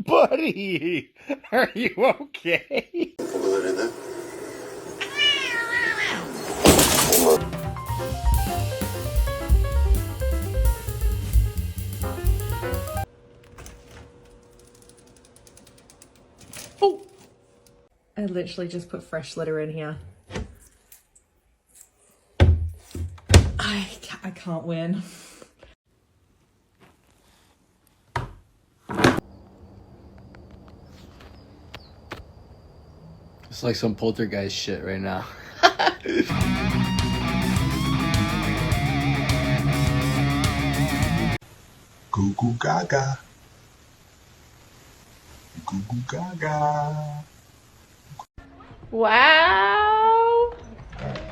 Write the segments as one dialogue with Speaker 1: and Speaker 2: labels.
Speaker 1: Buddy, are you okay?
Speaker 2: Oh! I literally just put fresh litter in here. I can't win.
Speaker 3: It's like some poltergeist shit right now.
Speaker 4: Goo goo gaga. Goo goo gaga.
Speaker 2: Wow!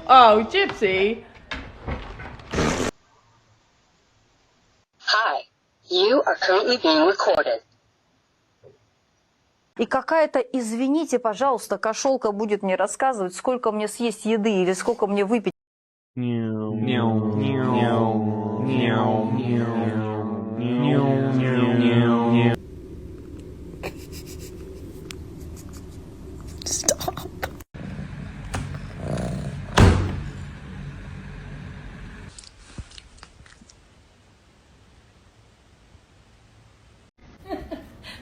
Speaker 2: Oh, Gypsy!
Speaker 5: Hi, you are currently being recorded.
Speaker 6: И какая-то, извините, пожалуйста, кошелка будет мне рассказывать, сколько мне съесть еды или сколько мне выпить.
Speaker 2: Stop.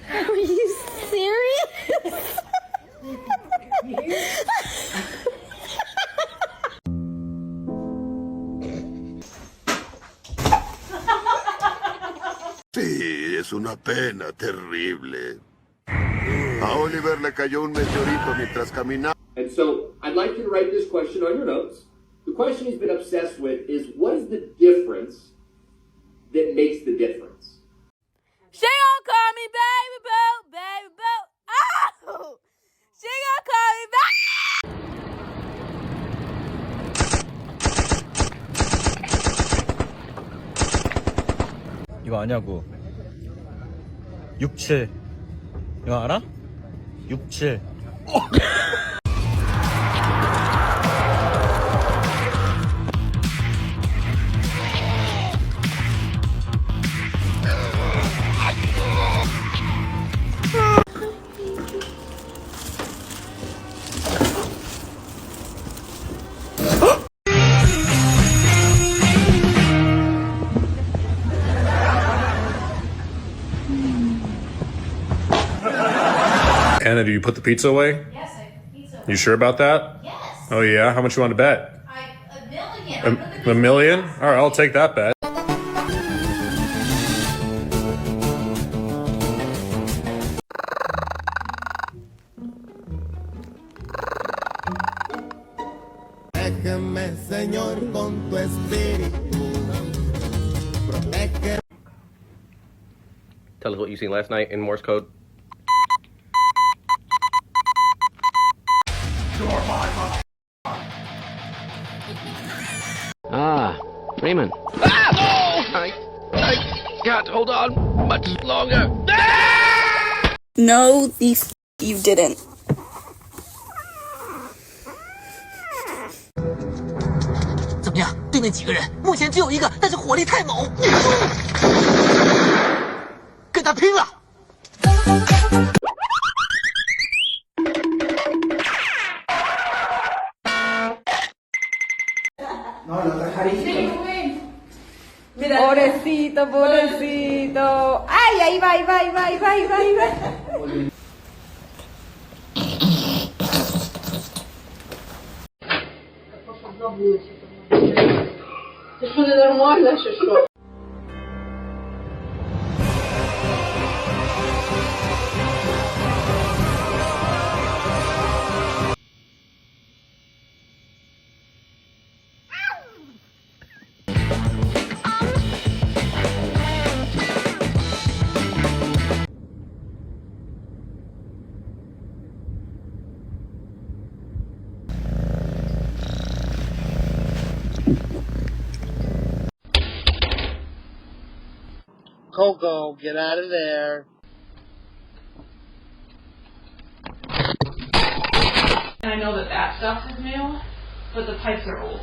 Speaker 2: Are you serious?
Speaker 4: Sí, es una pena terrible. A Oliver le cayó un meteorito mientras caminaba.
Speaker 7: And so I'd like you to write this question on your notes. The question he's been obsessed with is, what is the difference that makes the difference?
Speaker 8: She gon' call me baby boo, baby boo. Oh! She gon' call me baby.
Speaker 1: 이거 아냐고. 67. 이거 알아? 67.
Speaker 9: Anna, do you put the pizza away?
Speaker 8: Yes, I put pizza.
Speaker 9: You sure about that?
Speaker 8: Yes.
Speaker 9: Oh yeah? How much you want to bet?
Speaker 8: A million.
Speaker 9: A million? All right, I'll take that bet.
Speaker 4: Protégeme, Señor, con tu espíritu. Protégeme.
Speaker 10: Tell us what you seen last night in Morse code. Ah, Raymond. Ah! Oh! I can't hold on much longer. Ah!
Speaker 11: No, you didn't.
Speaker 12: 怎么样？对面几个人，目前只有一个，但是火力太猛，跟他拼了！
Speaker 2: Pobrecito, pobrecito. Ay, ahí va, ahí va, ahí va, ahí va, ahí va, ahí va.
Speaker 8: Ты что, ненормально, что?
Speaker 12: Coco, get out of there.
Speaker 8: I know that stuff is new, but the pipes are old.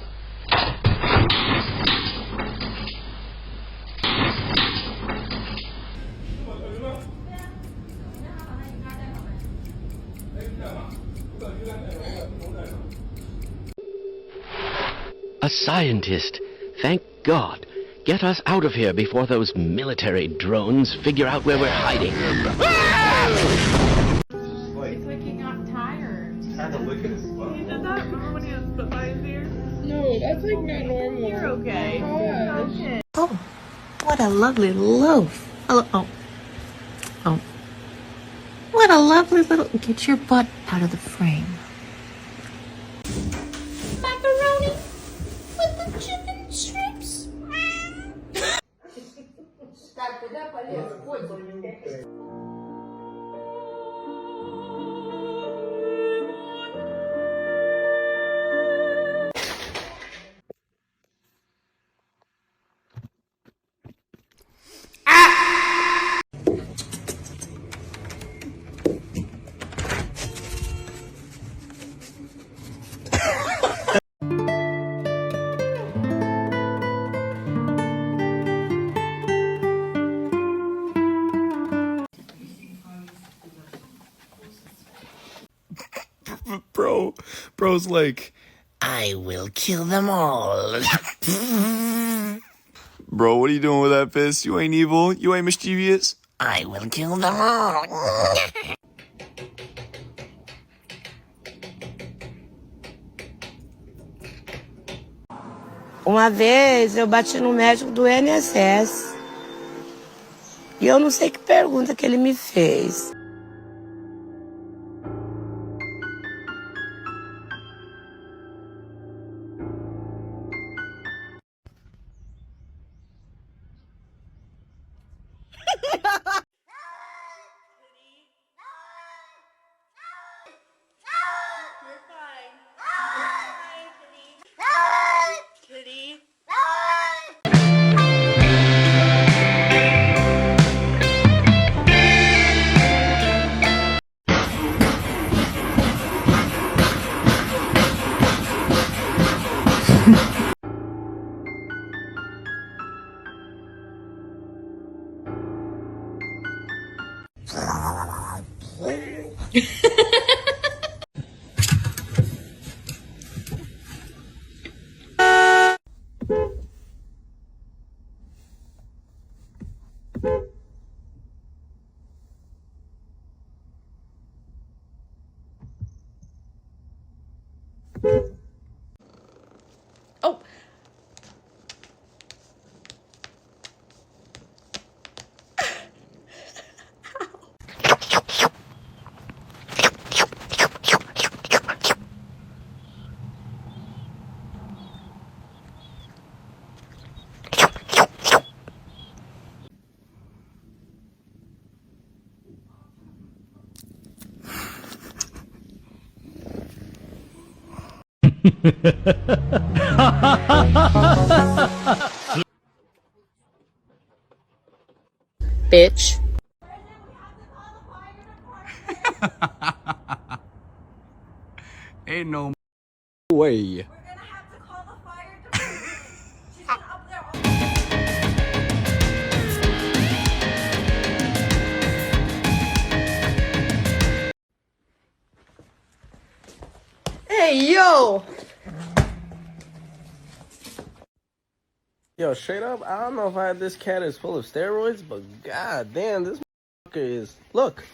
Speaker 10: scientist. Thank God. Get us out of here before those military drones figure out where we're hiding.
Speaker 2: It's like he got tired.
Speaker 1: Trying to look at his butt.
Speaker 2: He did that. Remember when he was put by his ear?
Speaker 11: No, that's like not normal.
Speaker 2: You're okay. You're okay.
Speaker 12: Oh, what a lovely loaf. Oh. What a lovely little... Get your butt out of the frame.
Speaker 8: Macaroni with the chicken strips.
Speaker 1: Bro's like,
Speaker 12: I will kill them all.
Speaker 1: bro, what are you doing with that fist? You ain't evil. You ain't mischievous.
Speaker 12: I will kill them all. Uma vez eu bati no médico do INSS e eu não sei que pergunta que ele me fez.
Speaker 2: Oh.
Speaker 11: Bitch.
Speaker 1: Ain't no way.
Speaker 2: Hey, yo!
Speaker 3: Yo, straight up, I don't know if this cat is full of steroids, but god damn, this motherfucker is. Look.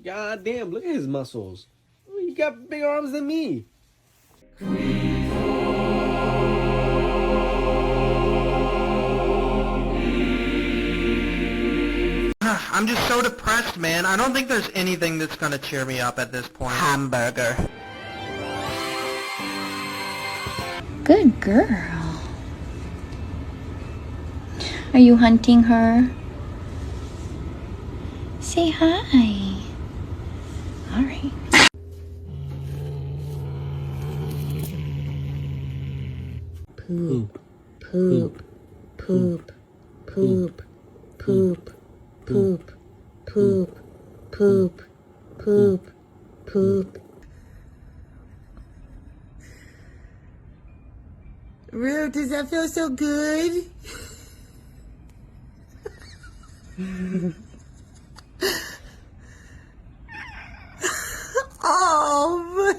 Speaker 3: God damn, look at his muscles. You got bigger arms than me.
Speaker 12: I'm just so depressed, man. I don't think there's anything that's gonna cheer me up at this point. Hamburger.
Speaker 11: Good girl. Are you hunting her? Say hi. All right. Poop, poop, poop, poop, poop, poop, poop, poop, poop, poop. Rude, does that feel so good? Oh,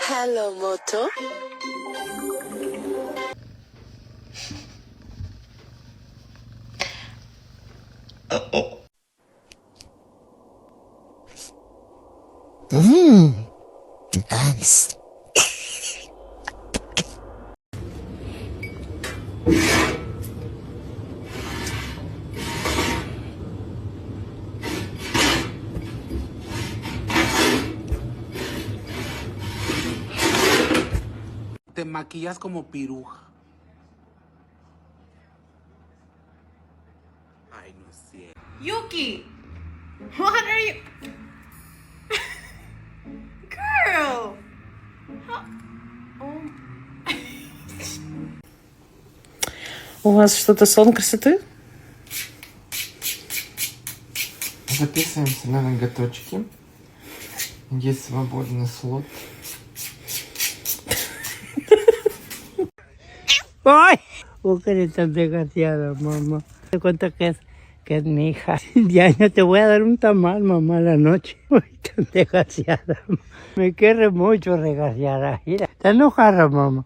Speaker 11: Hello, Moto. Nice.
Speaker 13: Te maquillas como piruja. Ay, no sé.
Speaker 8: Yuki! What are you... Girl!
Speaker 2: У вас что-то салон красоты?
Speaker 14: Записываемся на ноготочки. Есть свободный слот.
Speaker 12: ¡Ay! Vos que eres tan desgraciada, mamá. Te cuento que es mi hija. Ya no te voy a dar un tamal, mamá, a la noche. Uy, tan desgraciada. Me quiere mucho, desgraciada. Mira, está enojada, mamá.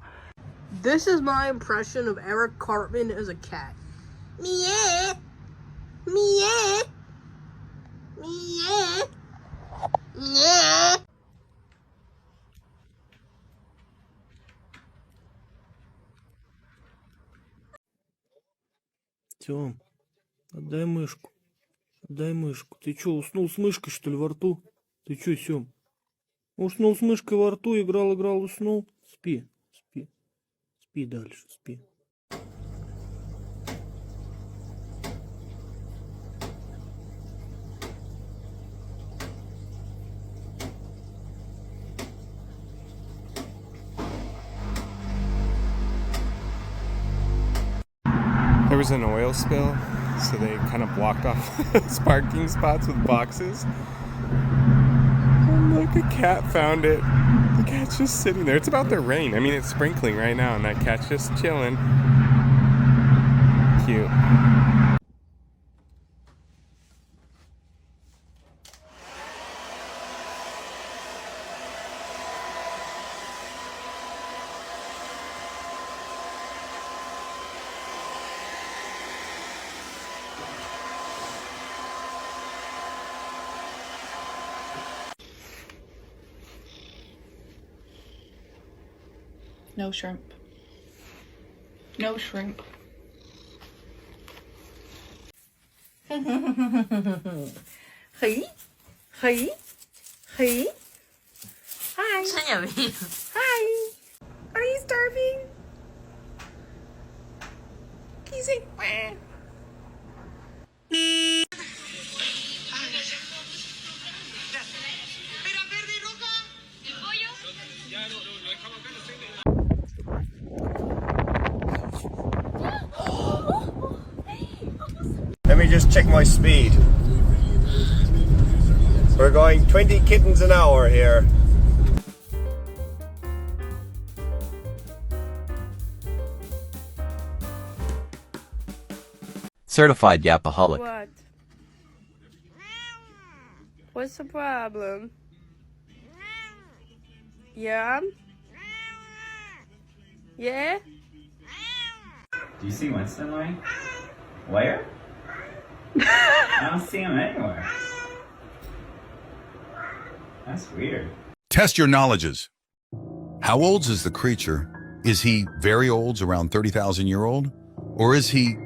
Speaker 15: This is my impression of Eric Cartman as a cat. Meow. Meow. Meow. Meow.
Speaker 3: Тём, отдай мышку. Отдай мышку. Ты чё, уснул с мышкой, что ли, во рту? Ты чё, Сём? Уснул с мышкой во рту, играл, уснул. Спи, спи. Спи дальше, спи.
Speaker 1: There was an oil spill, so they kind of blocked off parking spots with boxes. And like a cat found it. The cat's just sitting there. It's about to rain. I mean, it's sprinkling right now, and that cat's just chilling. Cute.
Speaker 2: No shrimp. No shrimp. Hey? Hey? Hey? Hi. Hi. Are you starving? Can you say quack?
Speaker 16: Let me just check my speed. We're going 20 kittens an hour here.
Speaker 17: Certified yapaholic.
Speaker 12: What? What's the problem? Yeah? Yeah?
Speaker 18: Do you see Winston, Ray? Where? I don't see him anywhere. That's weird.
Speaker 19: Test your knowledges. How old is the creature? Is he very old, around 30,000-year-old? Or is he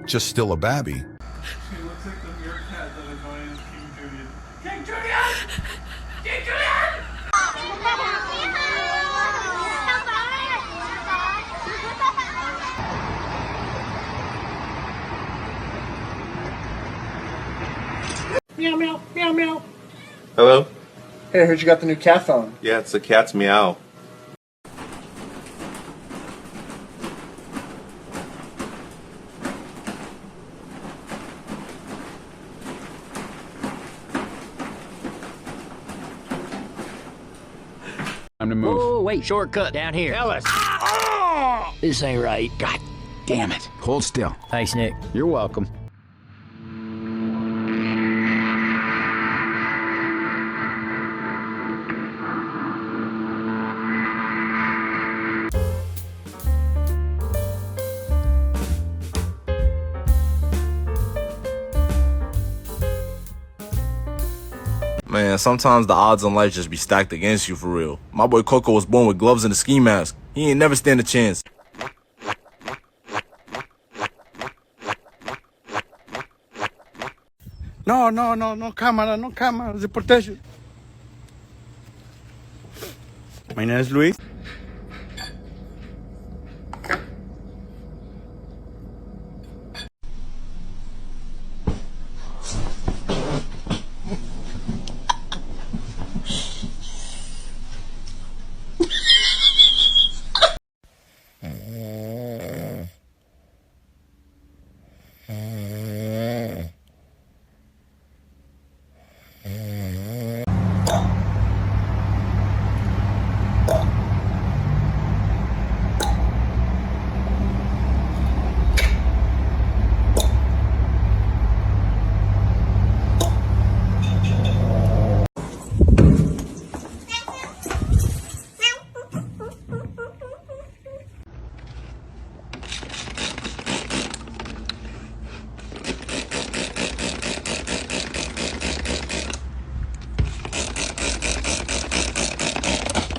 Speaker 19: just still a babby?
Speaker 14: He looks like the meerkat that annoys King Julian. King Julian! King Julian!
Speaker 20: Meow, meow, meow, meow.
Speaker 21: Hello?
Speaker 20: Hey, I heard you got the new cat phone.
Speaker 21: Yeah, it's the cat's meow.
Speaker 10: Time to move.
Speaker 22: Oh, wait, shortcut down here.
Speaker 10: Ellis!
Speaker 22: This ain't right. God damn it.
Speaker 10: Hold still.
Speaker 22: Thanks, Nick.
Speaker 10: You're welcome.
Speaker 5: Man, sometimes the odds on life just be stacked against you for real. My boy Coco was born with gloves and a ski mask. He ain't never stand a chance.
Speaker 6: No cámara, deportation. My name is Luis.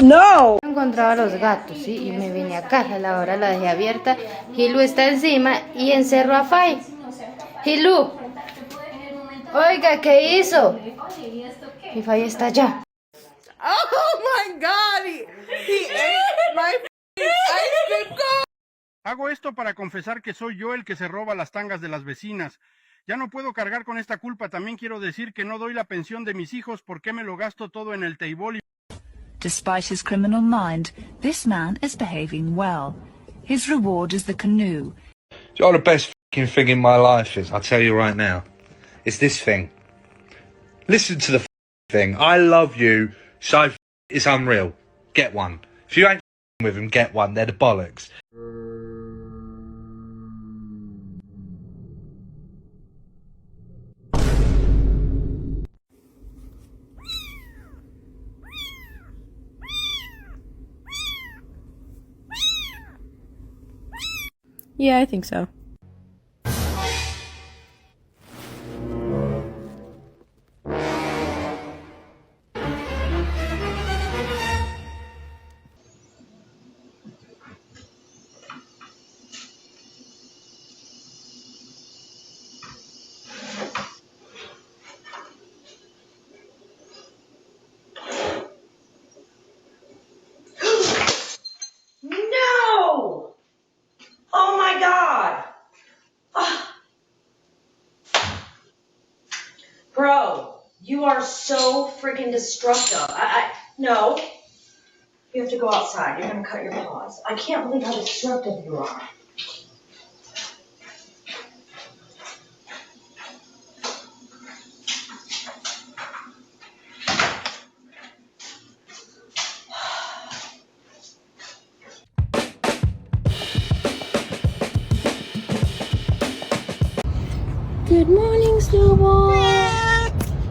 Speaker 15: No!
Speaker 8: Encontraba los gatos, ¿sí? Y me vine acá, a la hora la dejé abierta. Hilu está encima y encerró a Fai. Hilu, oiga, ¿qué hizo? Y Fai está allá.
Speaker 15: Oh my god! He ate my ice cream cone!
Speaker 6: Hago esto para confesar que soy yo el que se roba las tangas de las vecinas. Ya no puedo cargar con esta culpa. También quiero decir que no doy la pensión de mis hijos porque me lo gasto todo en el table.
Speaker 23: Despite his criminal mind, this man is behaving well. His reward is the canoe.
Speaker 24: You know what the best f***ing thing in my life is? I'll tell you right now. It's this thing. Listen to the thing. I love you, so it's unreal. Get one. If you ain't with them, get one. They're the bollocks.
Speaker 2: Yeah, I think so.
Speaker 25: No! Oh my god! Ah. Bro, you are so freaking destructive. No. You have to go outside. You're gonna cut your paws. I can't believe how destructive you are.
Speaker 8: Good morning, Snowball.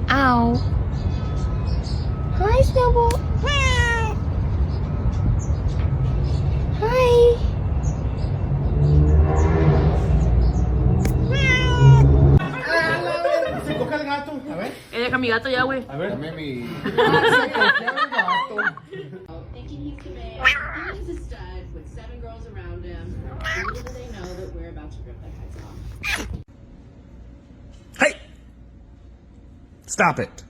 Speaker 8: Ow. Hi, Snowball. Hi.
Speaker 20: Se coge el gato. A ver.
Speaker 15: Deja mi gato ya, güey.
Speaker 20: A ver. Dame mi.
Speaker 26: He's a stud with 7 girls around him. Little do they know that we're about to rip their heads off.
Speaker 27: Hey! Stop it.